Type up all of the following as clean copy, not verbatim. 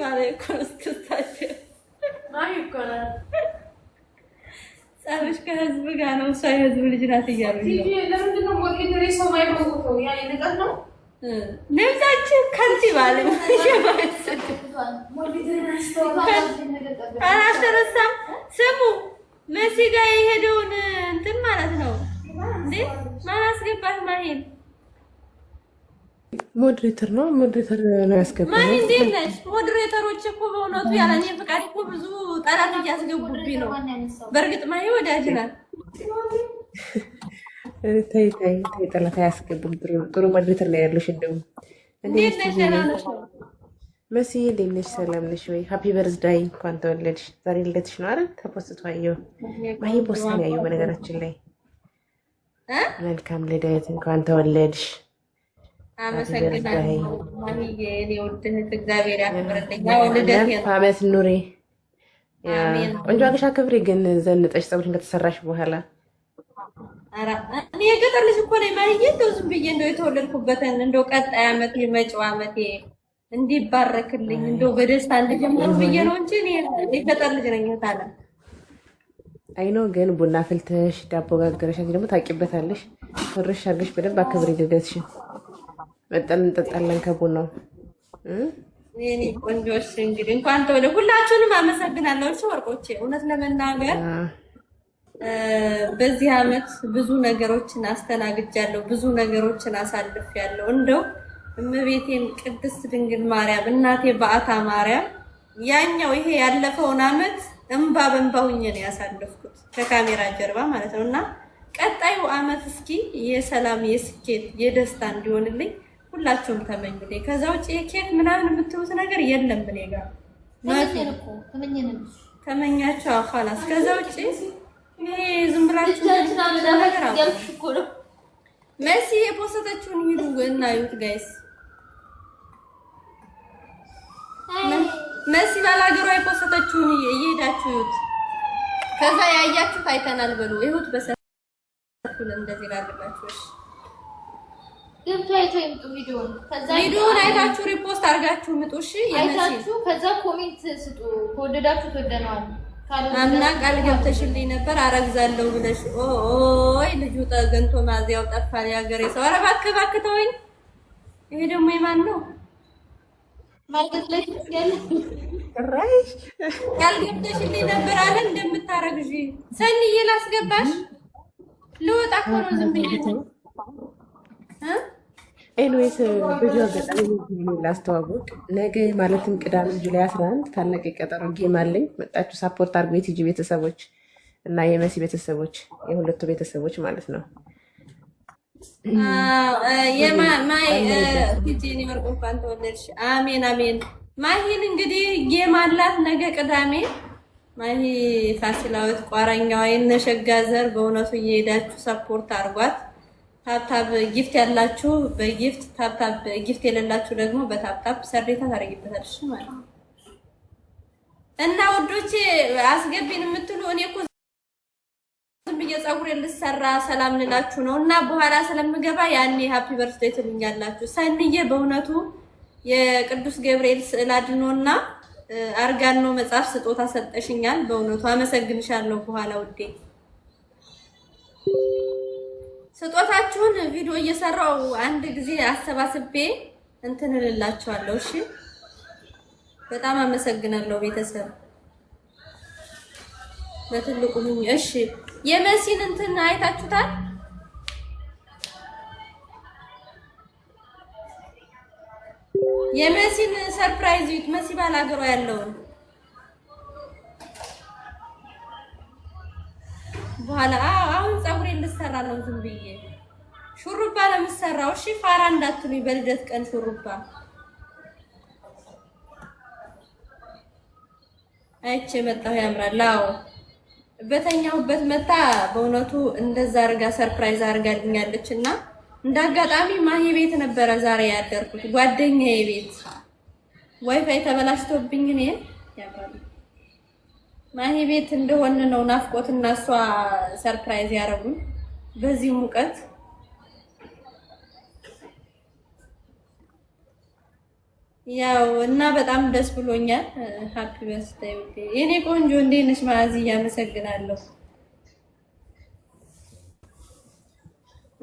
ማለት እኮ ነው እስክስታቸው ማን ይቆራል ጸብሽ ከህዝብ ጋር ነው እሷ የህዝብ ልጅ ናት እያሉ ለምንድን ነው ሞዴሬ ሰው ማይሞተው ያ ነገር ነው ነብዛችን ከንቲባ ነው አላስተረሳም ስሙ መሲ ጋር የሄደውን እንትን ማለት ነው እንዴ ማን አስገባት ማሂን ሞዴሬተር ነው ያስገባው ማሂ እንዴት ነሽ ሞዴሬተሮች እኮ በእውነቱ ያለ እኔ ፍቃድ እኮ ብዙ ጠላት እያስገቡብኝ ነው በእርግጥ ማሂ ወዳጅ ናት ተይ ጠላት አያስገቡም ጥሩ ሞዴሬተር ላይ ያለሽ እንደው እንዴት ነሽ ደህና ነሽ መሲ እንዴት ነሽ ሰላም ነሽ ወይ ሃፒ በርዝዳይ እንኳን ተወለድሽ ዛሬ ልደትሽ ነው አይደል ተፖስቶ አየሁ ማሂ ፖስት ነው ያየው በነገራችን ላይ መልካም ልደት እንኳን ተወለድሽ አመሰግናለሁ ማሂዬ እኔ ወድህ እግዚአብሔር ያክብርልኝ ያው ልደት ነው አመት ኑሪ አሜን ቆንጆ አገሻ ክብሪ ግን ዘንጠሽ ፀጉርሽን ከተሰራሽ በኋላ አራ እኔ የገጠር ልጅ እኮ ነኝ ማሂዬ እንደው ዝም ብዬ እንደው የተወለድኩበትን እንደው ቀጣይ አመት የመጪው አመት እንዲባረክልኝ እንደው በደስታ እንድጀምር ብዬ ነው እንጂ እኔ የገጠር ልጅ ነኝ ታላ አይኖ ግን ቡና ፍልተሽ ዳቦ ጋገረሽ አንቺ ደግሞ ታቂበታለሽ ፍርሽ አርገሽ በደንብ አክብሪ ልደትሽን በጣም እንጠጣለን ከቡናው እኔ ቆንጆሽ እንግዲህ እንኳን ተወለ ሁላችሁንም አመሰግናለሁ እሺ ወርቆቼ እውነት ለመናገር በዚህ አመት ብዙ ነገሮችን አስተናግጃለሁ ብዙ ነገሮችን አሳልፌያለሁ እንደው እመቤቴን ቅድስት ድንግል ማርያም እናቴ በአታ ማርያም ያኛው ይሄ ያለፈውን አመት እንባ በእንባ ሆኜ ነው ያሳለፍኩት ከካሜራ ጀርባ ማለት ነውና ቀጣዩ አመት እስኪ የሰላም የስኬት የደስታ እንዲሆንልኝ ሁላችሁም ተመኙልኝ ከዛ ውጪ የኬክ ምናምን የምትሉት ነገር የለም እኔ ጋር ተመኛቸው خلاص ከዛ ውጪ ይሄ ዝም ብላችሁ ነገር አውቁ መሲ የፖስተችውን ሂዱ እናዩት ጋይስ መሲ ባላገሯ የፖስተችውን እየሄዳችሁት ከዛ ያያችሁት አይተናል በሉ ይሁት በሰፊው እንደዚህ ላድርጋችሁ እሺ ገብቶ አይቶ ይምጡ ቪዲዮውን አይታችሁ ሪፖስት አድርጋችሁ ምጡ እሺ አይታችሁ ከዛ ኮሜንት ስጡ ከወደዳችሁ ተወደናል አምና ቃል ገብተሽልኝ ነበር አረግዛለሁ ብለሽ ኦይ ልጁ ተገንቶ ማዚያው ጠፋል ያገሬ ሰው ኧረ እባክህ ተወኝ ይሄ ደግሞ የማን ነው ማለት ላይ ያለ ራይሽ ቃል ገብተሽልኝ ነበር አለ እንደምታረግዢ ሰኒዬ ላስገባሽ ልወጣ እኮ ነው ዝም ብዬ ኤንዌይስ ብዙ አጋጣሚ ላስተዋወቅ ነገ ማለትም ቅዳሜ ጁላይ 11 ታላቅ የቀጠሮ ጌም አለኝ መጣችሁ ሳፖርት አድርጉ የቲጂ ቤተሰቦች እና የመሲ ቤተሰቦች የሁለቱ ቤተሰቦች ማለት ነው ማይ ቲጂ ኒውዮርክ እንኳን ተወለድሽ አሜን ማሂን እንግዲህ ጌም አላት ነገ ቅዳሜ ማሂ ፋሲላዊት ቋራኛዋ የነሸጋዘር በእውነቱ እየሄዳችሁ ሰፖርት አድርጓት ታፕታፕ ጊፍት ያላችሁ በጊፍት ታፕታፕ ጊፍት የሌላችሁ ደግሞ በታፕታፕ ሰርዴታ ታረጊበታለሽ ማለት ነው እና ወዶቼ አስገቢን የምትሉ እኔ እኮ ዝም ብዬ ፀጉሬን ልሰራ ሰላም ልላችሁ ነው እና በኋላ ስለምገባ ያኔ ሃፒ በርዝዴይ ትሉኛላችሁ ሰንዬ በእውነቱ የቅዱስ ገብርኤል ስዕል አድኖና አርጋኖ መጽሐፍ ስጦታ ሰጠሽኛል በእውነቱ አመሰግንሻለሁ በኋላ ውዴ ስጦታችሁን ቪዲዮ እየሰራው አንድ ጊዜ አሰባስቤ እንትን እልላችኋለሁ እሺ በጣም አመሰግናለሁ ቤተሰብ በትልቁ ሁኝ እሺ የመሲን እንትን አይታችሁታል የመሲን ሰርፕራይዝ ይት መሲ ባላገሯ ያለውን በኋላ አሁን ፀጉሬን ልሰራ ነው ዝም ብዬ ሹሩባ ለምሰራው እሺ ፋራ እንዳትሉኝ በልደት ቀን ሹሩባ አይቼ መጣሁ ያምራል አዎ በተኛውበት መጣ በእውነቱ እንደዛ አርጋ ሰርፕራይዝ አርጋልኛለችና እንዳጋጣሚ ማሂ ቤት ነበረ ዛሬ ያደርኩት ጓደኛዬ ቤት ዋይፋይ ተበላሽቶብኝ እኔ ያባሉ ማሂ ቤት እንደሆነ ነው ናፍቆትና እሷ ሰርፕራይዝ ያረጉን በዚህ ሙቀት ያው እና በጣም ደስ ብሎኛል። ሃፒ በርዝዴይ ውዴ የኔ ቆንጆ እንዴት ነሽ? ማዕዝያ አመሰግናለሁ።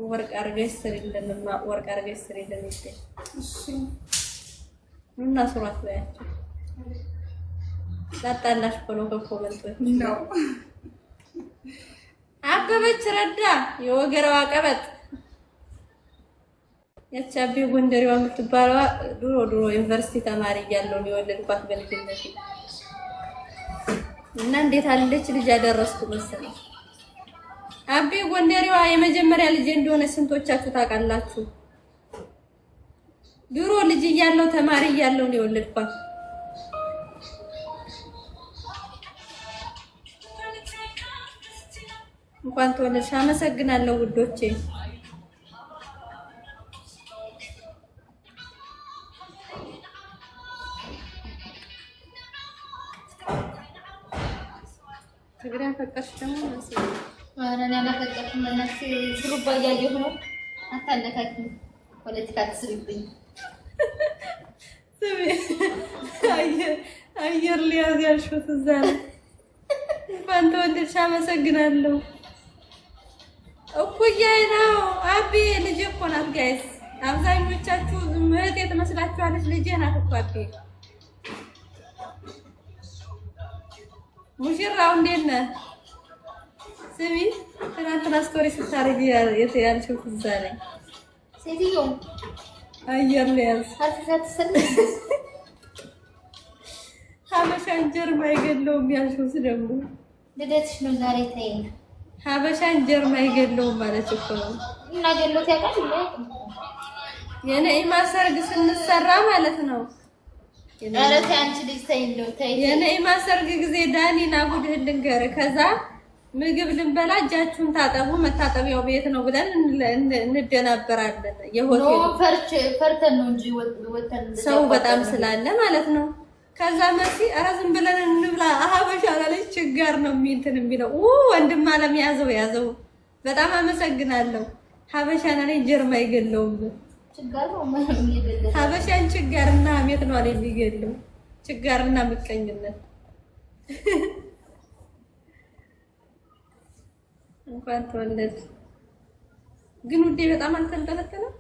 ወርቅ አርገሽ ስሪልንማ ወርቅ አርገሽ ስሪልን ይጤ እሺ እና ሱራት በያቸው ላጣላሽ ኮሎ ኮመንቶች ነው አበበች ረዳ የወገራዋ ቀበጥ ያቻቢ ጎንደሬዋ የምትባለዋ ድሮ ዩኒቨርሲቲ ተማሪ እያለሁ ነው የወለድኳት በልጅነቴ እና እንዴት አለች ልጅ ያደረስኩ መሰለኝ። አቤ ጎንደሬዋ የመጀመሪያ ልጅ እንደሆነ ስንቶቻችሁ ታውቃላችሁ? ድሮ ልጅ እያለሁ ተማሪ እያለሁ ነው የወለድኳት። እንኳን ተወለድሽ። አመሰግናለሁ ውዶቼ። ትግሪያ ፈቀርሽ ደግሞ መሰለኝ አረና ለፈቀርኩ መናሽ ሹሩባ እያየሁ ነው። አታለካኪ ፖለቲካ ትስሪብኝ። ስሚ አየር ሊያዝ ያልሽው እዛ ነው። እንኳን ተወለድሽ። አመሰግናለሁ። እኩያዬ ነው አቤ ልጅ እኮ ናት ጋይስ። አብዛኞቻችሁ እህቴ ትመስላችኋለች። ልጄ ናት እኮ አቤ። ሙሽራው እንዴት ነህ? ስሚ ትናንትና ስቶሪ ስታረጊ ያልሽው እዛ ላይ ሴትዮ አየር ሊያዝ አርፈሻት ሰልፍ ሀበሻን ጀርማ አይገለውም ያልሽውስ ደግሞ ልደትሽ ነው ዛሬ። ተይ ሀበሻን ጀርማ አይገለውም ማለት እኮ ነው። እና ገሎት ያውቃል። የነኢማ ሰርግ ስንሰራ ማለት ነው። ኧረ ተይ አንቺ ልጅ ተይ እንደው ተይ። የነኢማ ሰርግ ጊዜ ዳኒና ጉድህን ልንገርህ። ከዛ ምግብ ልንበላ እጃችሁን ታጠቡ መታጠቢያው ቤት ነው ብለን እንደናበራለን። የሆቴል ፈርተን ነው እንጂ ወተን ሰው በጣም ስላለ ማለት ነው። ከዛ መሲ ኧረ ዝም ብለን እንብላ ሀበሻ ላይ ችጋር ነው እንትን የሚለው ወንድም አለም ያዘው። በጣም አመሰግናለሁ። ሀበሻና ላይ ጀርማ አይገለውም። ችጋር ነው ማለት ነው። ሀበሻን ችጋርና አሜት ነው አይደል የሚገለው? ችጋርና ምቀኝነት። እንኳን ተወለድ ግን ውዴ በጣም አልተንጠለጠለም።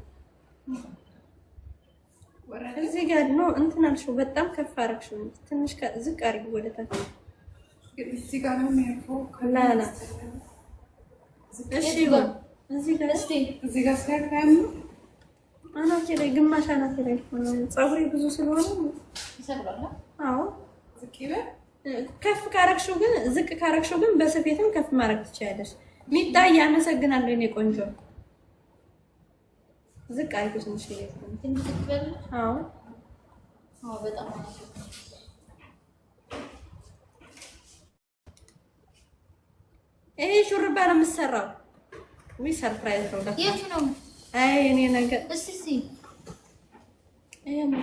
እዚህ ጋር ነው እንትን አልሽው። በጣም ከፍ አደረግሽው። ትንሽ ዝቅ አድርጊ ወደ ታች። እዚህ ጋር ነው የሚያርፈው። ላላ እሺ ይሁን። እዚህ ጋር እስቲ እዚህ ጋር ሳይካም አናቴ ላይ ግማሽ አናቴ ላይ ፀጉሬ ብዙ ስለሆነ ይሰራል። አዎ ዝቅ ይበል። ከፍ ካረግሽው ግን ዝቅ ካረግሽው ግን በስፌትም ከፍ ማድረግ ትችያለሽ። ሚጣዬ አመሰግናለሁ የኔ ቆንጆ። ዝቅ አድርጊው ትንሽ ይሄን ትንሽ ይበል። አዎ በጣም ይሄ ሹርባ ነው የምትሰራው። ወይ ሰርፕራይዝ ነው። የት ነው? አይ እኔ ነገር እስቲ ይሄ ነው